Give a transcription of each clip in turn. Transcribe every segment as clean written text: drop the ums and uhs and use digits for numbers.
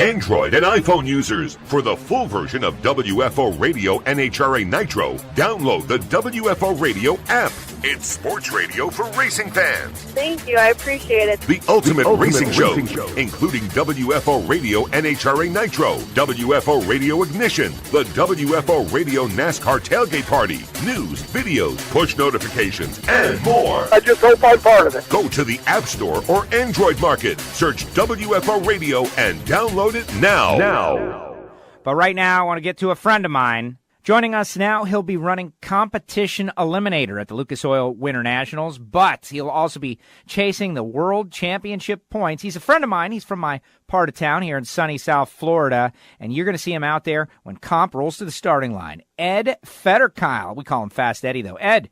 Android and iPhone users, for the full version of WFO Radio NHRA Nitro, download the WFO Radio app. It's sports radio for racing fans. Thank you. I appreciate it. The ultimate racing show, including WFO Radio NHRA Nitro, WFO Radio Ignition, the WFO Radio NASCAR Tailgate Party, news, videos, push notifications, and more. I just hope I'm part of it. Go to the App Store or Android Market, search WFO Radio, and download it now. But right now, I want to get to a friend of mine. Joining us now, he'll be running Competition Eliminator at the Lucas Oil Winter Nationals, but he'll also be chasing the World Championship points. He's a friend of mine. He's from my part of town here in sunny South Florida, and you're going to see him out there when Comp rolls to the starting line. Ed Federkeil. We call him Fast Eddie, though. Ed,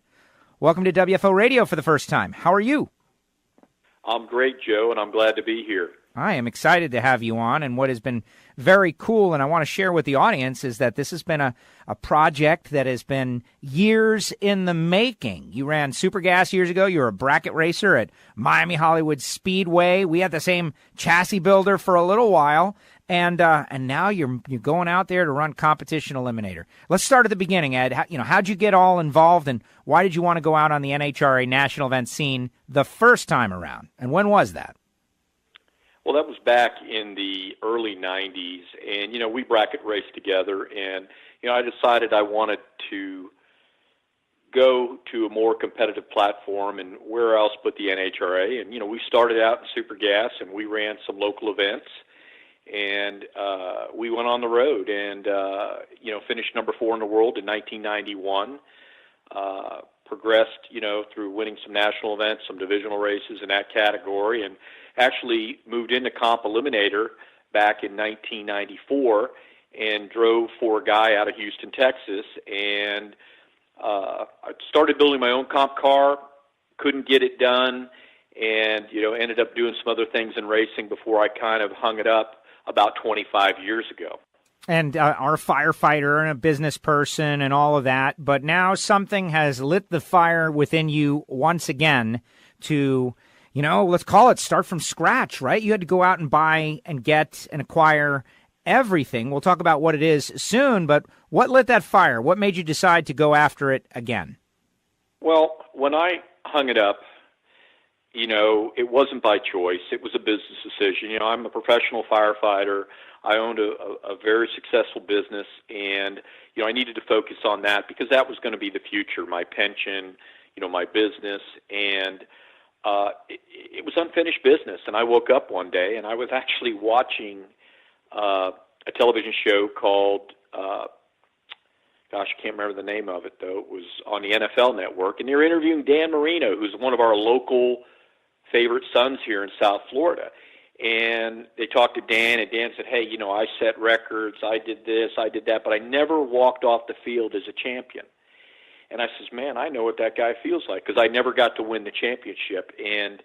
welcome to WFO Radio for the first time. How are you? I'm great, Joe, and I'm glad to be here. I am excited to have you on, and what has been very cool, and I want to share with the audience, is that this has been a project that has been years in the making. You ran Super Gas years ago. You were a bracket racer at Miami Hollywood Speedway. We had the same chassis builder for a little while, and now you're going out there to run Competition Eliminator. Let's start at the beginning, Ed. How'd you get all involved, and why did you want to go out on the NHRA national event scene the first time around, and when was that? Well, that was back in the early 90s, and, we bracket raced together, and, I decided I wanted to go to a more competitive platform, and where else but the NHRA, and, we started out in Super Gas, and we ran some local events, and we went on the road and, finished number 4 in the world in 1991, progressed, through winning some national events, some divisional races in that category, and actually moved into Comp Eliminator back in 1994 and drove for a guy out of Houston, Texas, and I started building my own comp car, couldn't get it done, and, ended up doing some other things in racing before I kind of hung it up about 25 years ago. And are a firefighter and a business person and all of that, but now something has lit the fire within you once again to, let's call it start from scratch, right? You had to go out and buy and get and acquire everything. We'll talk about what it is soon, but what lit that fire? What made you decide to go after it again? Well, when I hung it up, it wasn't by choice. It was a business decision. I'm a professional firefighter. I owned a very successful business, and, I needed to focus on that because that was going to be the future, my pension, my business, and it was unfinished business. And I woke up one day, and I was actually watching a television show called, I can't remember the name of it, though. It was on the NFL Network, and they were interviewing Dan Marino, who's one of our local favorite sons here in South Florida. And they talked to Dan, and Dan said, hey, I set records, I did this, I did that, but I never walked off the field as a champion. And I says, man, I know what that guy feels like, because I never got to win the championship. And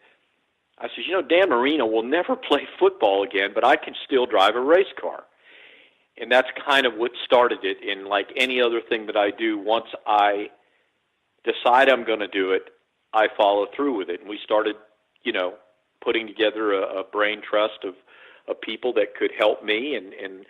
I says, Dan Marino will never play football again, but I can still drive a race car. And that's kind of what started it. And like any other thing that I do, once I decide I'm going to do it, I follow through with it. And we started, putting together a brain trust of people that could help me, and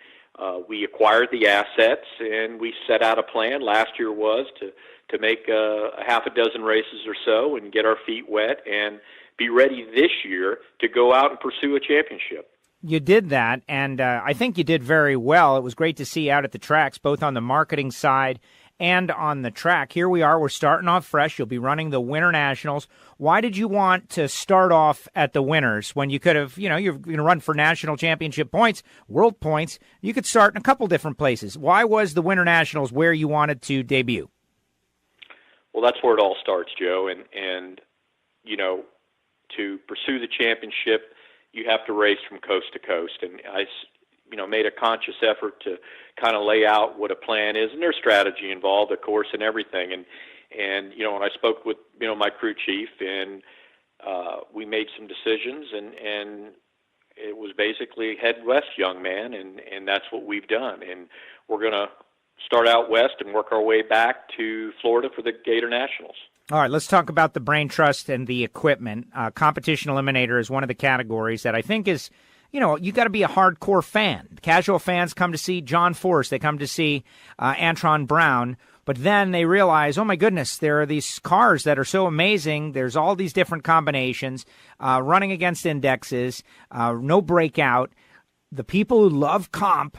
we acquired the assets, and we set out a plan. Last year was to make a half a dozen races or so and get our feet wet and be ready this year to go out and pursue a championship. You did that, and I think you did very well. It was great to see you out at the tracks, both on the marketing side and on the track. Here we are. We're starting off fresh. You'll be running the Winter Nationals. Why did you want to start off at the Winners when you could have, you're going to run for national championship points, world points. You could start in a couple different places. Why was the Winter Nationals where you wanted to debut? Well, that's where it all starts, Joe. And to pursue the championship, you have to race from coast to coast. And I made a conscious effort to kind of lay out what a plan is, and there's strategy involved, of course, and everything. And when I spoke with, my crew chief, and we made some decisions, and it was basically head west, young man, and that's what we've done. And we're going to start out west and work our way back to Florida for the Gator Nationals. All right, let's talk about the brain trust and the equipment. Competition Eliminator is one of the categories that I think is, you got to be a hardcore fan. Casual fans come to see John Force. They come to see Antron Brown. But then they realize, oh, my goodness, there are these cars that are so amazing. There's all these different combinations, running against indexes, no breakout. The people who love comp.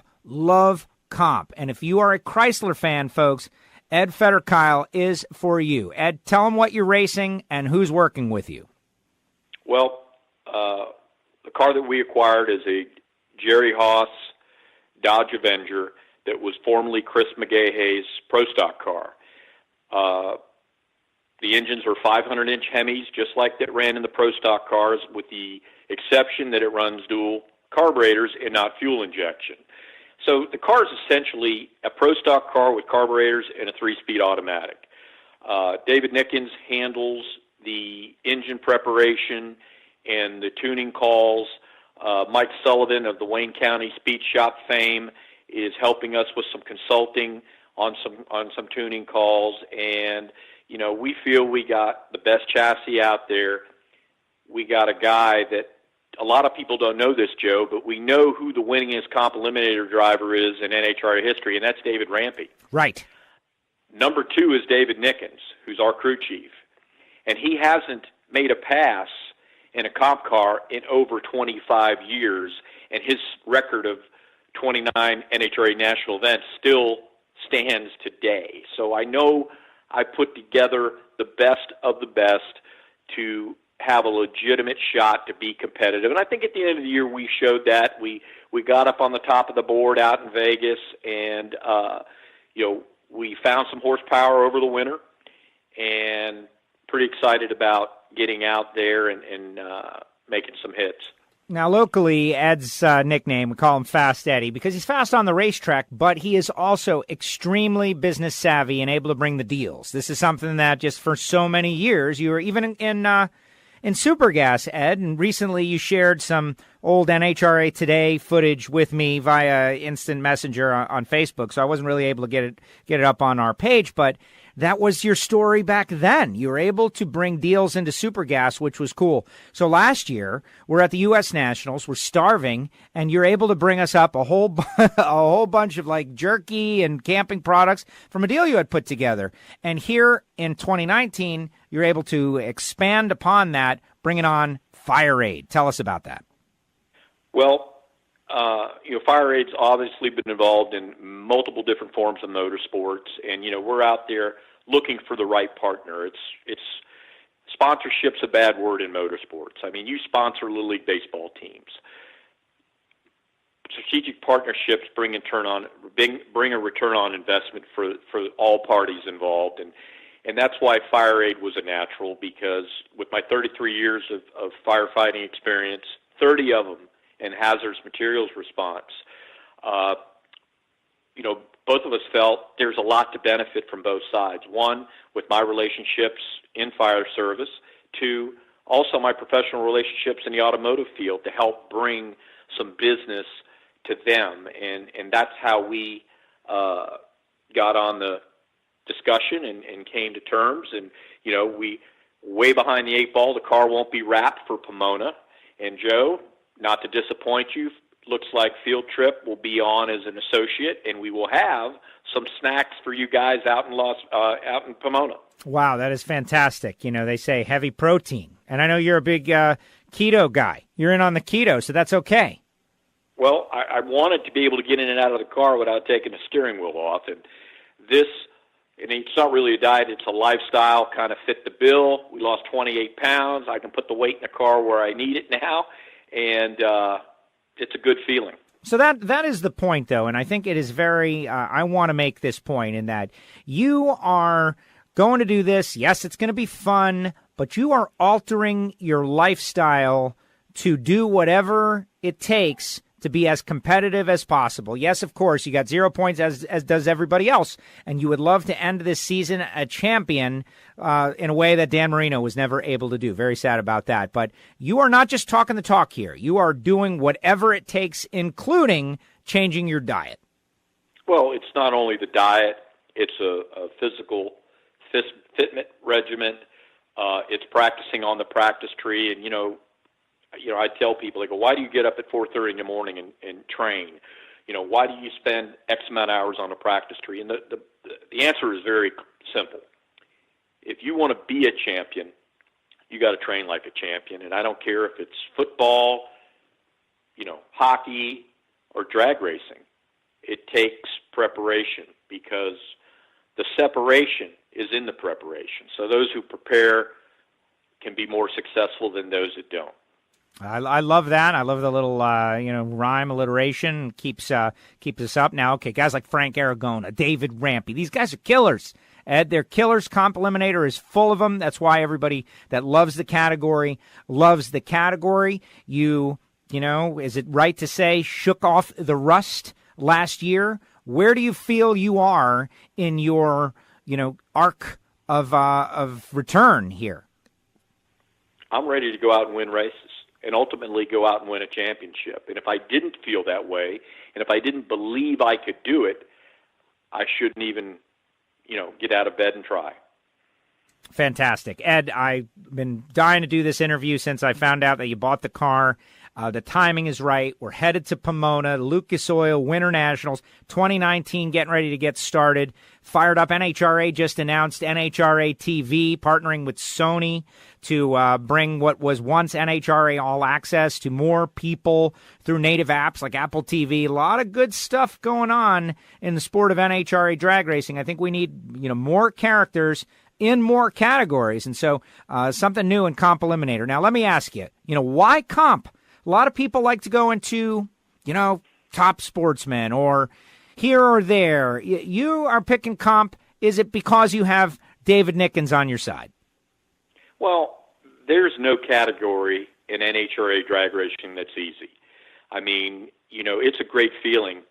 And if you are a Chrysler fan, folks, Ed Federkeil is for you. Ed, tell them what you're racing and who's working with you. Well, the car that we acquired is a Jerry Haas Dodge Avenger that was formerly Chris McGahe's Pro Stock car. The engines are 500-inch Hemis, just like that ran in the Pro Stock cars, with the exception that it runs dual carburetors and not fuel injection. So the car is essentially a Pro Stock car with carburetors and a 3-speed automatic. David Nickens handles the engine preparation and the tuning calls. Mike Sullivan of the Wayne County Speed Shop fame is helping us with some consulting on some tuning calls, and we feel we got the best chassis out there. We got a guy that a lot of people don't know this, Joe, but we know who the winningest comp eliminator driver is in NHRA history, and that's David Rampey. Right. Number 2 is David Nickens, who's our crew chief, and he hasn't made a pass in a comp car in over 25 years, and his record of 29 NHRA national events still stands today. So I know I put together the best of the best to have a legitimate shot to be competitive. And I think at the end of the year we showed that. We got up on the top of the board out in Vegas, and we found some horsepower over the winter, and pretty excited about getting out there and making some hits. Now, locally, Ed's nickname, we call him Fast Eddie, because he's fast on the racetrack, but he is also extremely business savvy and able to bring the deals. This is something that just for so many years, you were even in Supergas, Ed, and recently you shared some old NHRA Today footage with me via instant messenger on Facebook, so I wasn't really able to get it up on our page, but that was your story back then. You were able to bring deals into Supergas, which was cool. So last year, we're at the U.S. Nationals. We're starving, and you're able to bring us up a whole bunch of like jerky and camping products from a deal you had put together. And here in 2019, you're able to expand upon that, bringing on Fire Aid. Tell us about that. Well, Fire Aid's obviously been involved in multiple different forms of motorsports, and we're out there looking for the right partner. It's sponsorship's a bad word in motorsports. I mean, you sponsor Little League baseball teams. Strategic partnerships bring a return on investment for all parties involved, and that's why Fire Aid was a natural, because with my 33 years of firefighting experience, 30 of them in hazardous materials response, both of us felt there's a lot to benefit from both sides. One, with my relationships in fire service. Two, also my professional relationships in the automotive field to help bring some business to them. And that's how we got on the discussion and came to terms. And, we way behind the 8 ball. The car won't be wrapped for Pomona. And, Joe, not to disappoint you, looks like Field Trip will be on as an associate, and we will have some snacks for you guys out in Pomona. Wow, that is fantastic. They say heavy protein, and I know you're a big keto guy. You're in on the keto, so that's okay. Well, I wanted to be able to get in and out of the car without taking the steering wheel off, and it's not really a diet, it's a lifestyle, kind of fit the bill. We lost 28 pounds. I can put the weight in the car where I need it now, and it's a good feeling. So that is the point, though, and I think it is very I want to make this point in that you are going to do this. Yes, it's going to be fun, but you are altering your lifestyle to do whatever it takes to be as competitive as possible. Yes, of course, you got 0 points as does everybody else, and you would love to end this season a champion in a way that Dan Marino was never able to do. Very sad about that. But you are not just talking the talk here. You are doing whatever it takes, including changing your diet. Well, it's not only the diet. It's a physical fitment regimen. It's practicing on the practice tree. And, I tell people, I go, why do you get up at 4:30 in the morning and train? Why do you spend X amount of hours on a practice tree? And the answer is very simple. If you want to be a champion, you got to train like a champion. And I don't care if it's football, hockey, or drag racing. It takes preparation because the separation is in the preparation. So those who prepare can be more successful than those that don't. I love that. I love the little, rhyme alliteration keeps us up. Now, okay, guys like Frank Aragona, David Rampy, these guys are killers. Ed, they're killers. Comp Eliminator is full of them. That's why everybody that loves the category loves the category. Is it right to say shook off the rust last year? Where do you feel you are in your, arc of return here? I'm ready to go out and win races and ultimately go out and win a championship. And if I didn't feel that way, and if I didn't believe I could do it, I shouldn't even, get out of bed and try. Fantastic. Ed, I've been dying to do this interview since I found out that you bought the car. The timing is right. We're headed to Pomona, Lucas Oil, Winter Nationals, 2019, getting ready to get started. Fired up. NHRA just announced NHRA TV, partnering with Sony to bring what was once NHRA All Access to more people through native apps like Apple TV. A lot of good stuff going on in the sport of NHRA drag racing. I think we need, more characters in more categories. And so something new in Comp Eliminator. Now, let me ask you, why Comp? A lot of people like to go into, Top Sportsman or here or there. You are picking Comp. Is it because you have David Nickens on your side? Well, there's no category in NHRA drag racing that's easy. I mean, it's a great feeling.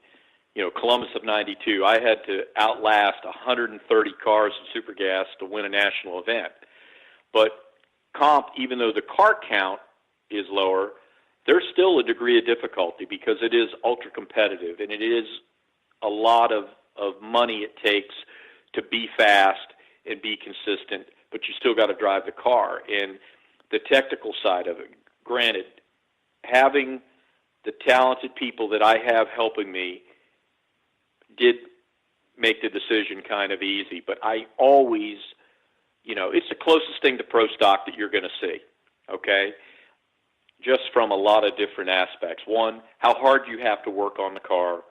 Columbus of 92, I had to outlast 130 cars in Supergas to win a national event. But Comp, even though the car count is lower, there's still a degree of difficulty because it is ultra competitive and it is a lot of money it takes to be fast and be consistent, but you still got to drive the car. And the technical side of it, granted, having the talented people that I have helping me did make the decision kind of easy, but I always, it's the closest thing to pro stock that you're going to see, okay? Just from a lot of different aspects. One, how hard you have to work on the car,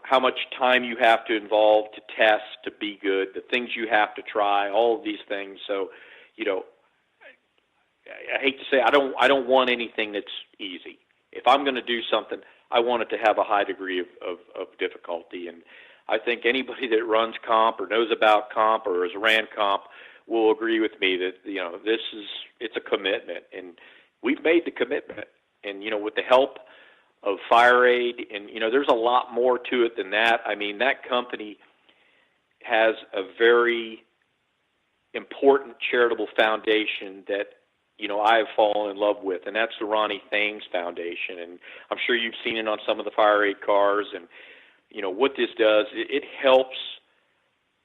how much time you have to involve to test, to be good, the things you have to try, all of these things. So, I hate to say I don't want anything that's easy. If I'm going to do something, I want it to have a high degree of difficulty. And I think anybody that runs Comp or knows about Comp or has ran Comp will agree with me that, it's a commitment. And we've made the commitment. And, with the help of Fire Aid, and, there's a lot more to it than that. I mean, that company has a very important charitable foundation that, I have fallen in love with, and that's the Ronnie Thames Foundation. And I'm sure you've seen it on some of the Fire Aid cars. And, what this does, it helps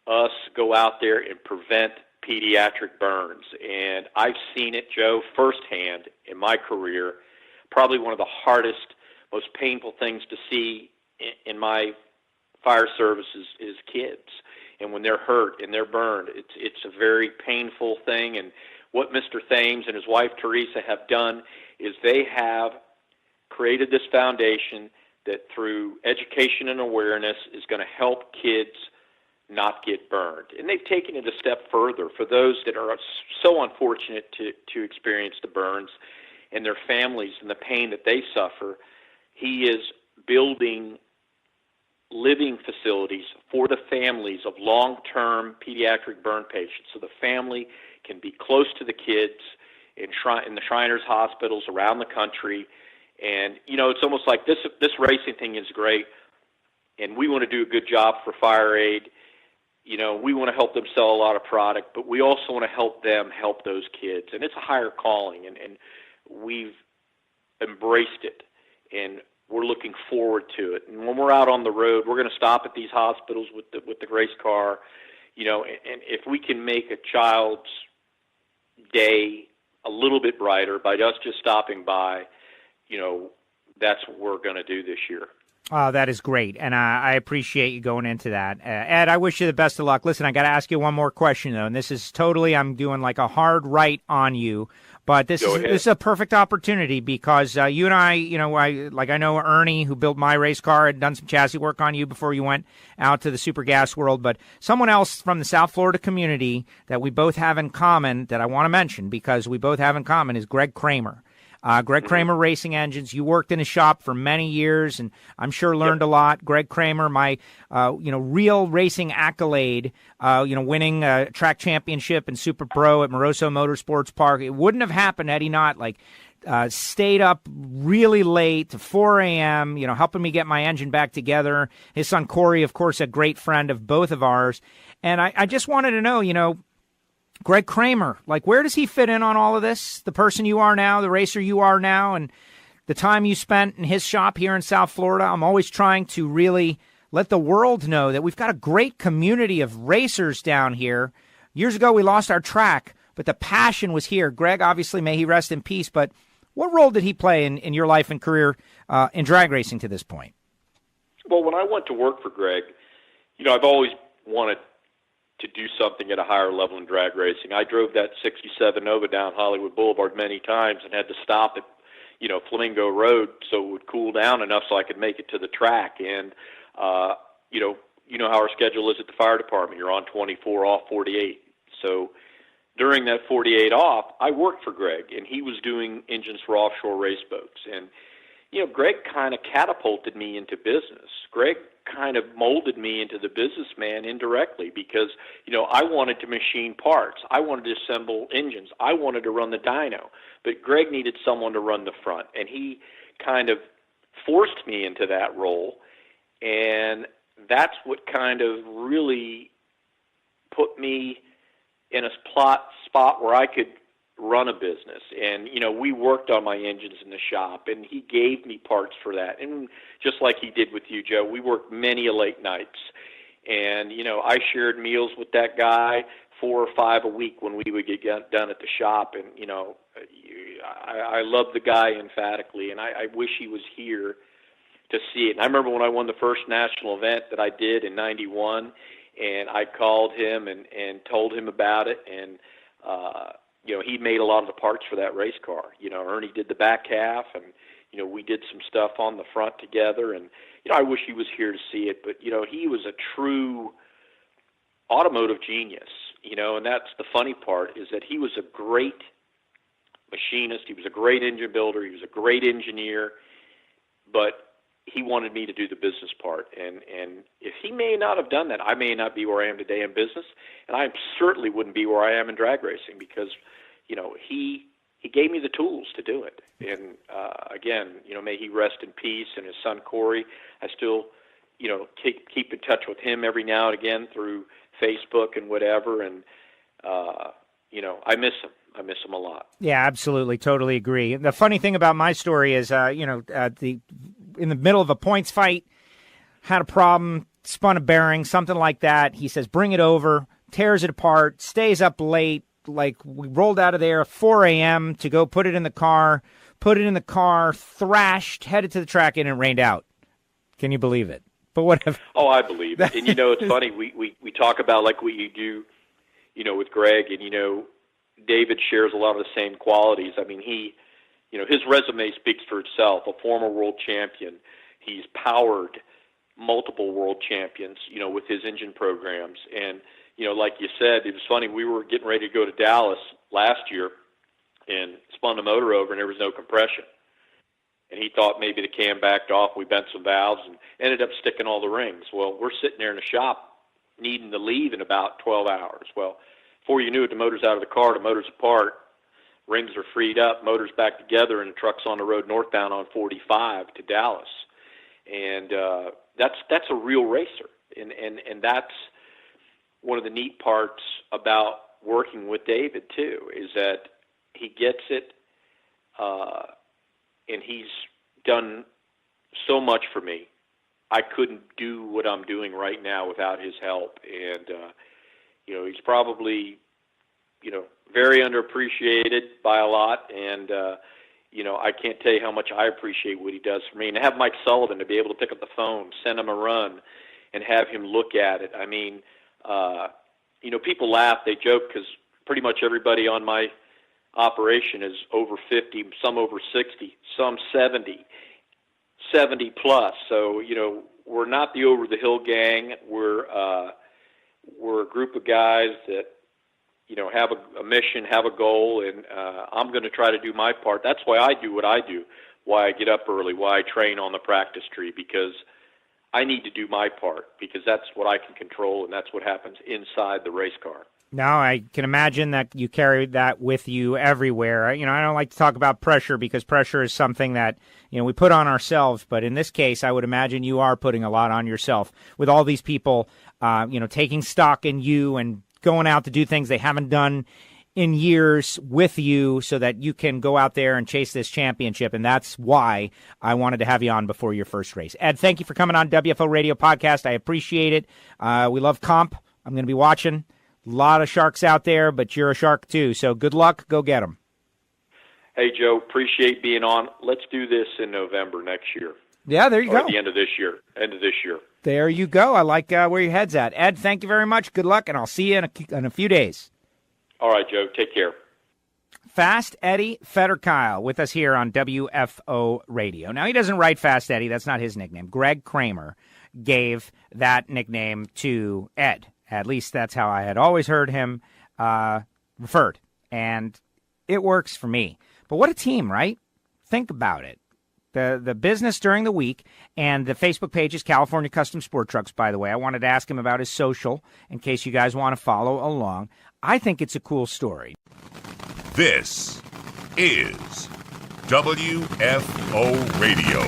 us go out there and prevent pediatric burns. And I've seen it, Joe, firsthand in my career. Probably one of the hardest, most painful things to see in my fire services is kids. And when they're hurt and they're burned, it's a very painful thing. And what Mr. Thames and his wife Teresa have done is they have created this foundation that through education and awareness is going to help kids not get burned. And they've taken it a step further for those that are so unfortunate to experience the burns and their families and the pain that they suffer. He is building living facilities for the families of long-term pediatric burn patients, so the family can be close to the kids in the Shriners hospitals around the country. And, it's almost like this racing thing is great, and we want to do a good job for Fire Aid. We want to help them sell a lot of product, but we also want to help them help those kids. And it's a higher calling, and we've embraced it, and we're looking forward to it. And when we're out on the road, we're going to stop at these hospitals with the race car, and if we can make a child's day a little bit brighter by us just stopping by. That's what we're going to do this year. Oh, that is great, and I appreciate you going into that. Ed, I wish you the best of luck. Listen, I got to ask you one more question, though, and this is totally, I'm doing like a hard right on you, but this is a perfect opportunity because you and I know Ernie, who built my race car, had done some chassis work on you before you went out to the super gas world, but someone else from the South Florida community that we both have in common that I want to mention because we both have in common is Greg Kramer. Greg Kramer Racing Engines. You worked in a shop for many years, and I'm sure learned a lot. Greg Kramer, my real racing accolade, winning a track championship and Super Pro at Moroso Motorsports Park. It wouldn't have happened had he not stayed up really late to 4 a.m. Helping me get my engine back together. His son Corey, of course, a great friend of both of ours, and I just wanted to know, Greg Kramer, where does he fit in on all of this? The person you are now, the racer you are now, and the time you spent in his shop here in South Florida. I'm always trying to really let the world know that we've got a great community of racers down here. Years ago, we lost our track, but the passion was here. Greg, obviously, may he rest in peace, but what role did he play in your life and career in drag racing to this point? Well, when I went to work for Greg, I've always wanted to do something at a higher level in drag racing. I drove that 67 Nova down Hollywood Boulevard many times and had to stop at, Flamingo Road so it would cool down enough so I could make it to the track. And, you know how our schedule is at the fire department. You're on 24, off 48. So during that 48 off, I worked for Greg, and he was doing engines for offshore race boats. And, Greg kind of catapulted me into business. Greg kind of molded me into the businessman indirectly because, I wanted to machine parts. I wanted to assemble engines. I wanted to run the dyno. But Greg needed someone to run the front, and he kind of forced me into that role. And that's what kind of really put me in a spot where I could run a business. And, we worked on my engines in the shop, and he gave me parts for that. And just like he did with you, Joe, we worked many late nights. And, I shared meals with that guy 4 or 5 a week when we would get done at the shop. And, I love the guy emphatically, and I wish he was here to see it. And I remember when I won the first national event that I did in 91, and I called him and told him about it, and, he made a lot of the parts for that race car. Ernie did the back half, and, we did some stuff on the front together, and, I wish he was here to see it, but, he was a true automotive genius, and that's the funny part is that he was a great machinist, he was a great engine builder, he was a great engineer, but he wanted me to do the business part, and if he may not have done that, I may not be where I am today in business, and I certainly wouldn't be where I am in drag racing because, he gave me the tools to do it. And again, may he rest in peace. And his son Corey, I still, keep in touch with him every now and again through Facebook and whatever. And I miss him. I miss him a lot. Yeah, absolutely, totally agree. The funny thing about my story is, in the middle of a points fight, had a problem, spun a bearing, something like that. He says, "Bring it over," tears it apart, stays up late. We rolled out of there at 4 a.m. to go put it in the car, thrashed, headed to the track, and it rained out. Can you believe it? But whatever. Oh, I believe it. And, it's funny. We talk about like what you do, with Greg, and, David shares a lot of the same qualities. I mean, his resume speaks for itself. A former world champion. He's powered multiple world champions, with his engine programs. And, like you said, it was funny. We were getting ready to go to Dallas last year and spun the motor over, and there was no compression. And he thought maybe the cam backed off. We bent some valves and ended up sticking all the rings. Well, we're sitting there in the shop needing to leave in about 12 hours. Well, before you knew it, the motor's out of the car, the motor's apart, rings are freed up, motor's back together, and the truck's on the road northbound on 45 to Dallas. And that's a real racer. And that's one of the neat parts about working with David, too, is that he gets it, and he's done so much for me. I couldn't do what I'm doing right now without his help. And, he's probably very underappreciated by a lot, and I can't tell you how much I appreciate what he does for me. And to have Mike Sullivan to be able to pick up the phone, send him a run, and have him look at it. I mean, people laugh, they joke, because pretty much everybody on my operation is over 50, some over 60, some 70 plus. So, we're not the over-the-hill gang. We're a group of guys that, have a mission, have a goal, and I'm going to try to do my part. That's why I do what I do, why I get up early, why I train on the practice tree, because I need to do my part, because that's what I can control, and that's what happens inside the race car. Now, I can imagine that you carry that with you everywhere. I don't like to talk about pressure, because pressure is something that, we put on ourselves. But in this case, I would imagine you are putting a lot on yourself with all these people, taking stock in you and going out to do things they haven't done in years with you, so that you can go out there and chase this championship. And that's why I wanted to have you on before your first race. Ed, thank you for coming on WFO Radio Podcast. I appreciate it. We love comp. I'm going to be watching. A lot of sharks out there, but you're a shark too. So good luck. Go get them. Hey, Joe, appreciate being on. Let's do this in November next year. Yeah, there you go. At the end of this year. There you go. I like where your head's at. Ed, thank you very much. Good luck, and I'll see you in a few days. All right, Joe. Take care. Fast Eddie Federkeil with us here on WFO Radio. Now, he doesn't write Fast Eddie. That's not his nickname. Greg Kramer gave that nickname to Ed. At least that's how I had always heard him referred. And it works for me. But what a team, right? Think about it. The business during the week, and the Facebook page is California Custom Sport Trucks, by the way. I wanted to ask him about his social in case you guys want to follow along. I think it's a cool story. This is WFO Radio.